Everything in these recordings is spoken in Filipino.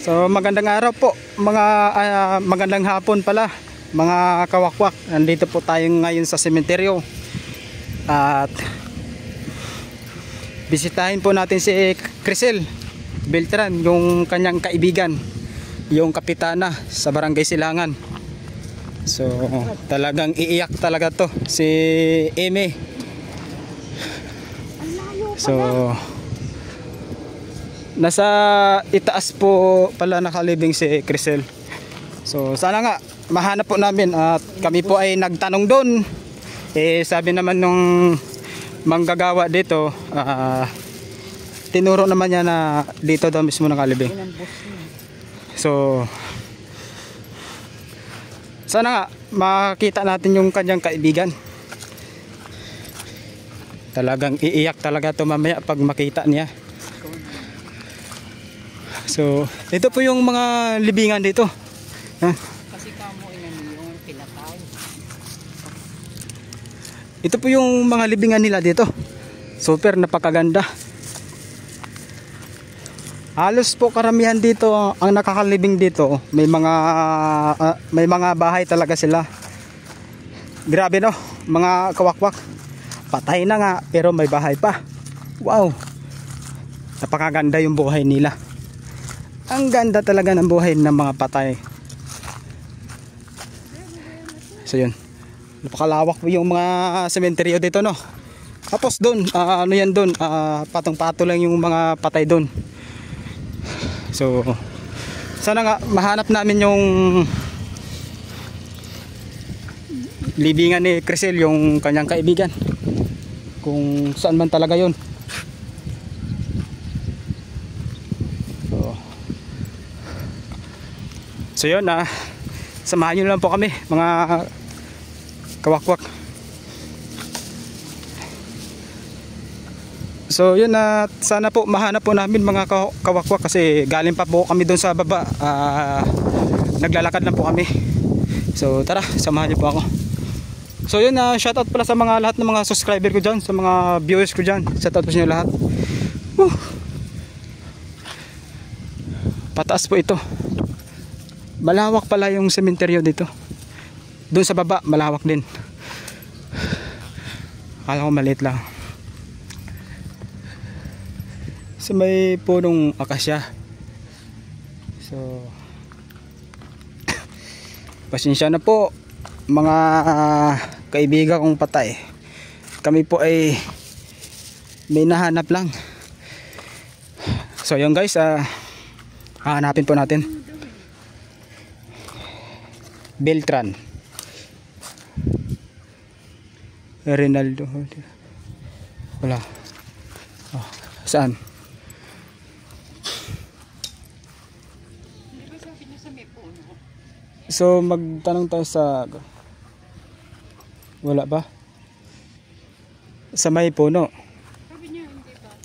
So magandang araw po, magandang hapon pala mga kawakwak. Nandito po tayo ngayon sa sementeryo at bisitahin po natin si Crisel Beltran, yung kanyang kaibigan, yung kapitana sa Barangay Silangan. So talagang iiyak talaga to si Eme. So nasa itaas po pala nakalibing si Crisel. So sana nga mahanap po namin at kami po ay nagtanong doon. Sabi naman nung manggagawa dito, tinuro naman niya na dito daw mismo nakalibing. So sana nga makita natin yung kanyang kaibigan. Talagang iiyak talaga to mamaya pag makita niya. So, ito po yung mga libingan dito. Kasi kamo yung pinatay. Ito po yung mga libingan nila dito. Super napakaganda. Halos po karamihan dito ang nakakalibing dito. May mga bahay talaga sila. Grabe no, mga kawakwak. Patay na nga pero may bahay pa. Wow. Napakaganda yung buhay nila. Ang ganda talaga ng buhay ng mga patay. So yun, napakalawak po yung mga sementeryo dito no. Tapos doon, ano yan doon, patong-pato lang yung mga patay doon. So sana nga mahanap namin yung libingan ni Crisel, yung kanyang kaibigan, kung saan man talaga yun. So yun, samahan nyo lang po kami mga kawakwak. So yun, sana po mahanap po namin mga kawakwak kasi galing pa po kami doon sa baba. Naglalakad lang po kami. So tara, samahan nyo po ako. So yun, shoutout pala sa mga lahat ng mga subscriber ko dyan, sa mga viewers ko dyan. Shoutout po sa inyo lahat. Pataas po ito. Malawak pala yung sementeryo dito. Doon sa baba malawak din. Akala ko maliit lang. So may punong akasya. So pasensya na po mga kaibigan kong patay. Kami po ay may nahanap lang. So yun guys, hahanapin po natin Beltran Rinaldo. Wala. Saan? So magtanong tayo sa wala ba? Sa may puno. Sabi niya hindi ba?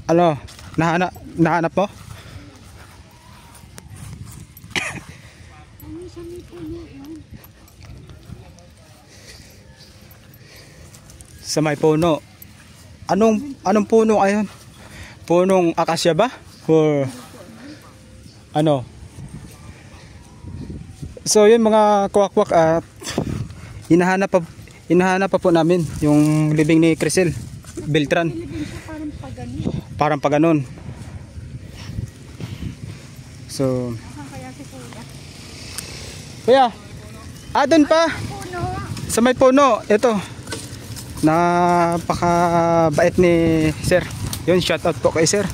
Ano? Nahanap mo? Ano sa may puno yun? Sa may puno. Anong puno ayon? Punong akasya ba? Or ano? So yun mga kawakwak, hinahanap pa po namin yung libing ni Crisel Beltran. Parang pa ganun. So Kaya si kuya, Kuya. doon pa Puno. sa may puno. Ito, napakabait ni sir. Yun, shout out po kay sir.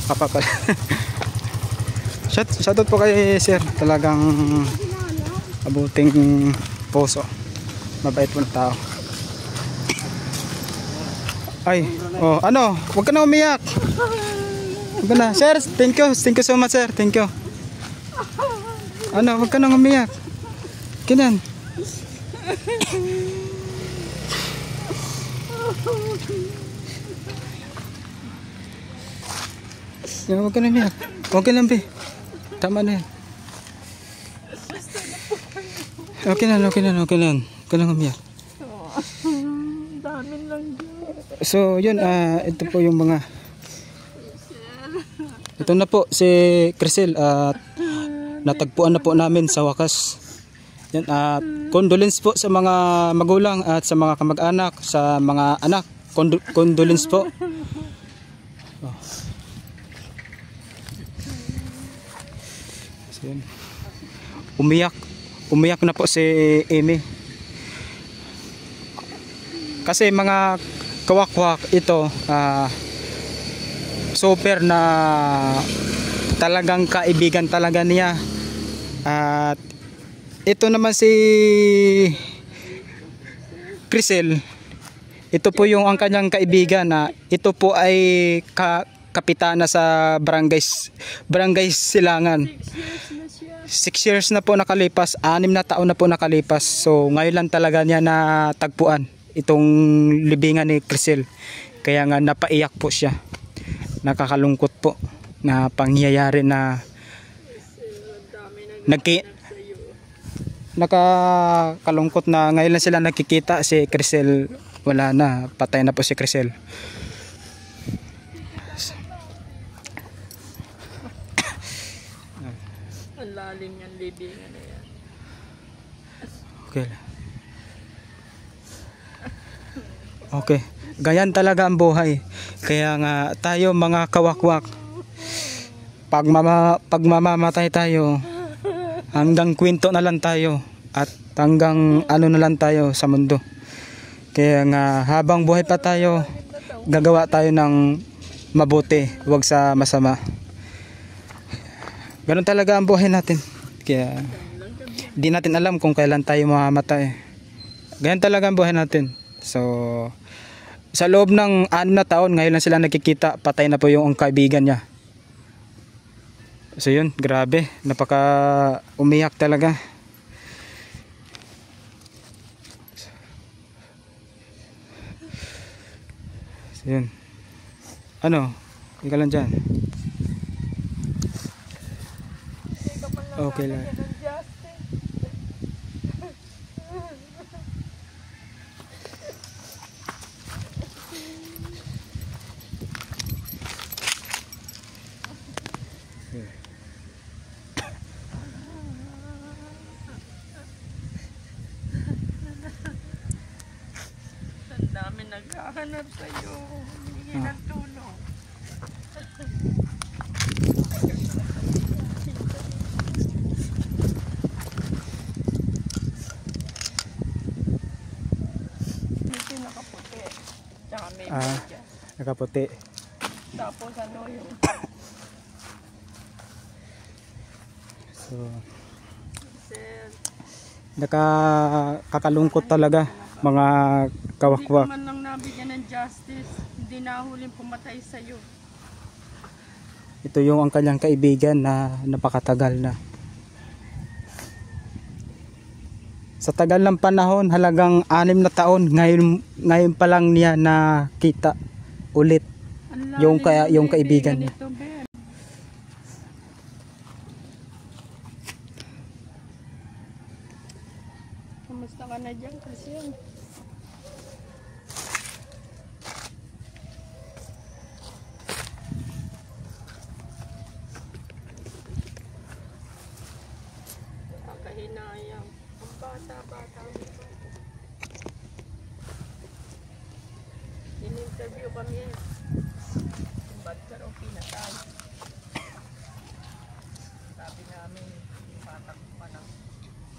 Papapala. Shout out po kay sir. Talagang abuting puso. Mabait po na tao. Ay, ano? Huwag ka na umiyak. Huwag ka na. Sir, thank you. Thank you so much, sir. Thank you. Ano, huwag ka na umiyak. Kinan. Huwag ka na umiyak. Huwag ka lang, be. Tama na yan. Okay na, okay na, okay na. Huwag ka lang umiyak. Dami lang yun. So, yun, ito po yung mga... Ito na po si Crisel at natagpuan na po namin sa wakas. Yan, at condolence po sa mga magulang at sa mga kamag-anak, sa mga anak. Condolence po. Oh. So, yun. Umiyak na po si Amy. Kasi mga kawakwak ito, super na talagang kaibigan talaga niya. At ito naman si Crisel, ito po yung ang kanyang kaibigan na ito po ay kapitana sa barangay Silangan. 6 years na po nakalipas, 6 na taon na po nakalipas. So ngayon lang talaga niya natagpuan itong libingan ni Crisel. Kaya nga napaiyak po siya. Nakakalungkot po na pangyayari na nakakalungkot na ngayon lang sila nakikita. Si Crisel wala na, patay na po si Crisel. Ang lalim yung libingan na yan. Okay. Okay. Ganyan talaga ang buhay. Kaya nga tayo mga kawakwak, pag mamamatay tayo, hanggang kwento na lang tayo at hanggang ano na lang tayo sa mundo. Kaya nga habang buhay pa tayo, gagawa tayo ng mabuti, huwag sa masama. Ganun talaga ang buhay natin. Kaya di natin alam kung kailan tayo mamamatay. Ganyan talaga ang buhay natin. So sa loob ng 6 na taon, ngayon lang sila nakikita, patay na po yung kaibigan niya. So yun, grabe, napaka umiyak talaga. So yun. Ano? Ika lang dyan. Okay lang. Ang dami naghahanap sa'yo. Humingi ng tulong. Ito nakaputi. Tsaka may media. Nakaputi. Tapos ano yung... So Sir, nakakalungkot talaga mga hindi ka kawakwak. man lang nabigyan ng justice. Hindi na huling pumatay sa'yo. Ito yung ang kanyang kaibigan na napakatagal na. Sa tagal ng panahon, halagang 6 na taon, ngayon pa lang niya nakita ulit yung kaibigan niya. Nito, Ben. Kamusta ka na dyan, Crisel? Kahinayang. Ang bata-bata mo pa. In-interview kami. Ba't ka raw pinatay? Sabi namin, patak pa ng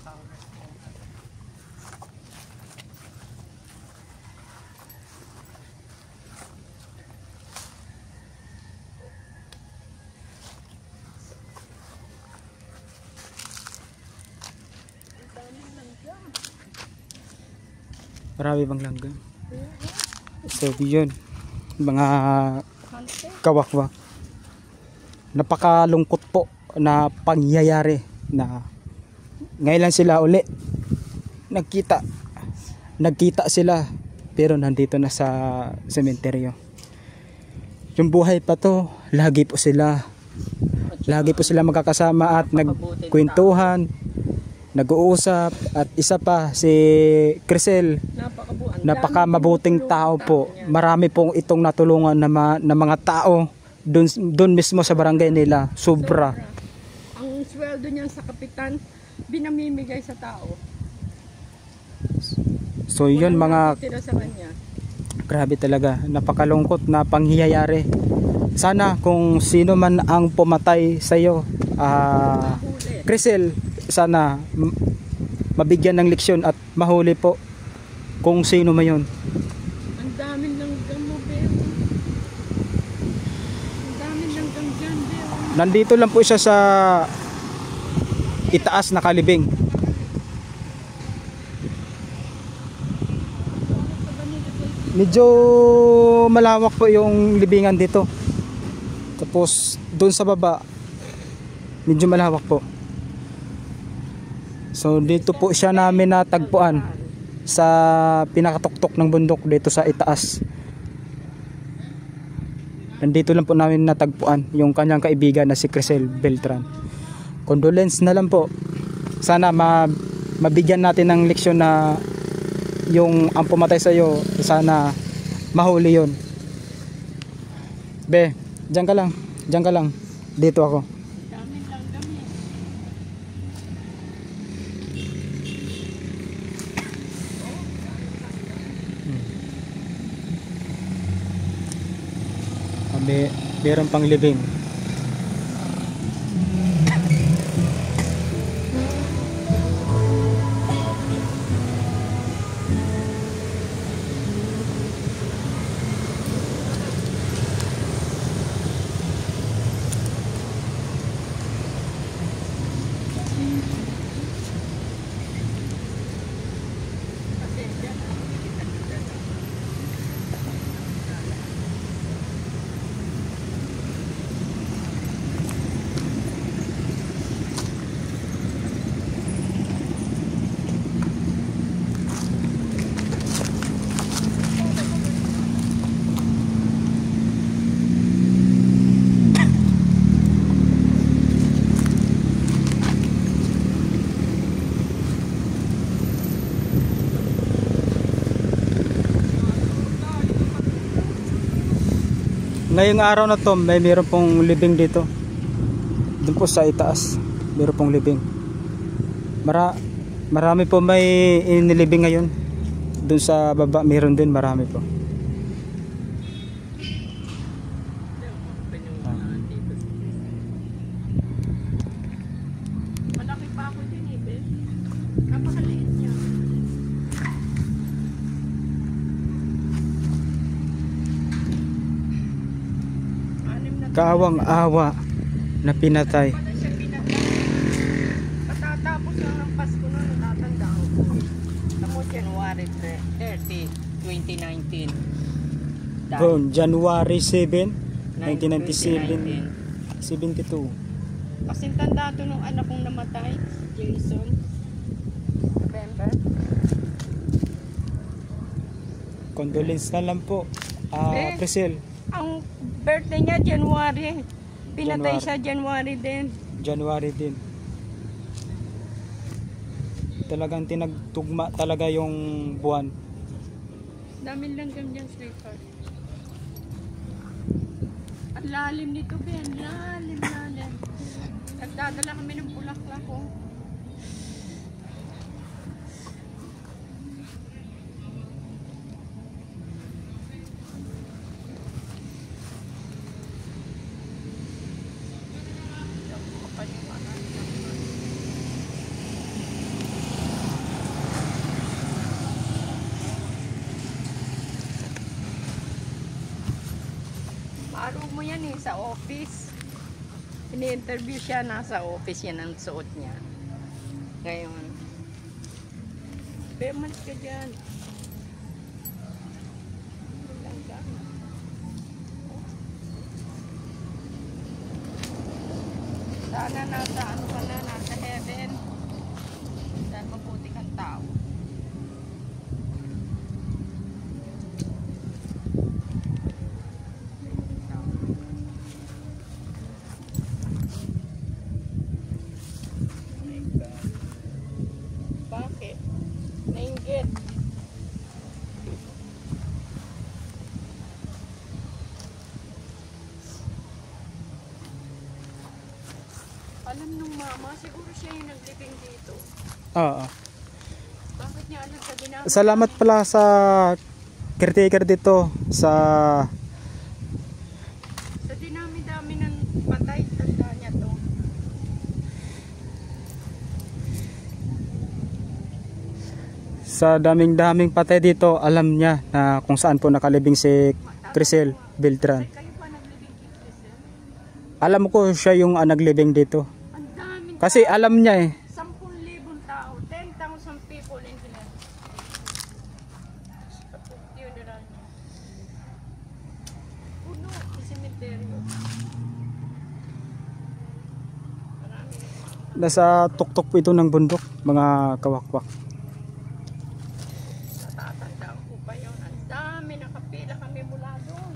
kaunas mo. Marami bang langgam? So yun, mga Hante. kawakwak, napakalungkot po na pangyayari na ngayon lang sila uli nagkita sila, pero nandito na sa sementeryo. Yung buhay pa to, lagi po sila magkakasama at nagkwentuhan, nag-uusap, at isa pa si Crisel, napaka mabuting tao po. Marami pong itong natulungan na mga tao doon mismo sa barangay nila. Sobra. Ang sweldo niyan sa kapitan, binamimigay sa tao. So yun mga, Tira sa kanya. grabe talaga, napakalungkot na pangyayari. Sana kung sino man ang pumatay sa iyo, Crisel, sana mabigyan ng leksyon at mahuli po kung sino man yun. Ang dami ng gamo, Beo. Ang dami ng ganggan, Beo. Nandito lang po siya sa itaas na Kalibing. Medyo malawak po yung libingan dito. Tapos doon sa baba, medyo malawak po. So dito po siya namin natagpuan sa pinakatuktok ng bundok dito sa itaas. Nandito lang po namin natagpuan yung kanyang kaibigan na si Crisel Beltran. Condolence na lang po. Sana mabigyan natin ng leksyon na yung ang pumatay sa iyo, sana mahuli yon. Be, diyan ka lang. Diyan ka lang. Dito ako. Dami lang kami. Meron pang libing. Ngayong araw na to, meron pong libing dito. Doon po sa itaas, meron pong libing. Marami po may inilibing ngayon. Doon sa baba, meron din, marami po. Malaki pa ako din, Beo. Napakaliit niya. Kaawang-awa na pinatay. Pala siya pinatay. Patatapos lang ng Pasko noon, natatandaan ko. Tamo January 30, 2019. Doon, January 7, 1997, 72. Kasing tanda to nung anak kong namatay, Jason. November. Condolence na lang po, Crisel. Ang birthday niya, January. Pinatay January. siya January din. January din. Talagang tinagtugma talaga yung buwan. Dami lang ganyan, sweetheart. Ang lalim nito, Ben. Lalim. Nagdadala kami ng bulaklak, oh. Araw mo yan sa office. Ini-interview siya, nasa office yan ang suot niya. Ngayon. Beman ka dyan. Sana nasa ka na, nasa heaven. Dahil mabuti kang tao. Alam nung mama, siguro siya yung naglibing dito. Oo. Bakit niya alam sa ginagawa? Salamat pala sa caretaker dito sa dinami-dami ng patay, tanda niya to. sa daming-daming patay dito, alam niya na kung saan po nakalibing si Crisel Beltran. Kayo pa naglibing kay Crisel? Alam ko siya yung naglibing dito. Ang daming Kasi alam niya eh. 10,000 tao, 10,000 people in Finland. Sa funeral niya. Puno, sa cemetery. Nasa tuktok po ito ng bundok, mga kawakwak. Natatandaan ko pa yun. Ang dami, nakapila kami mula doon.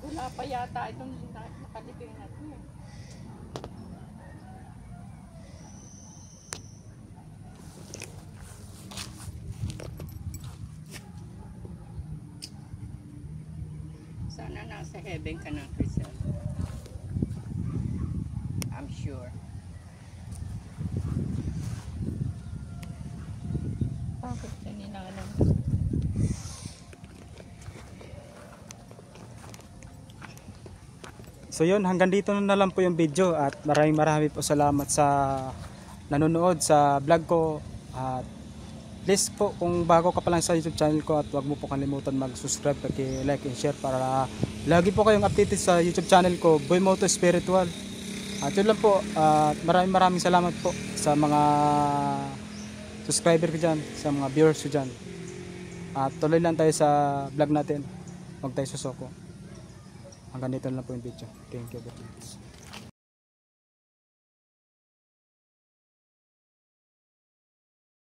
Wala pa yata itong nakalibing natin eh. Sana nasa heaven ka na, Crisel. I'm sure. Bakit kanina alam? So yun, hanggang dito na lang po yung video at maraming po salamat sa nanonood sa vlog ko. At please po, kung bago ka pa lang sa YouTube channel ko, at wag mo po kalimutan mag-subscribe, like and share para lagi po kayong updated sa YouTube channel ko, Boy Moto Spiritual. At yun lang po, at maraming salamat po sa mga subscriber ko dyan, sa mga viewers ko dyan. At tuloy lang tayo sa vlog natin, huwag tayo susoko. Hanggang dito na lang po yung video. Thank you very much.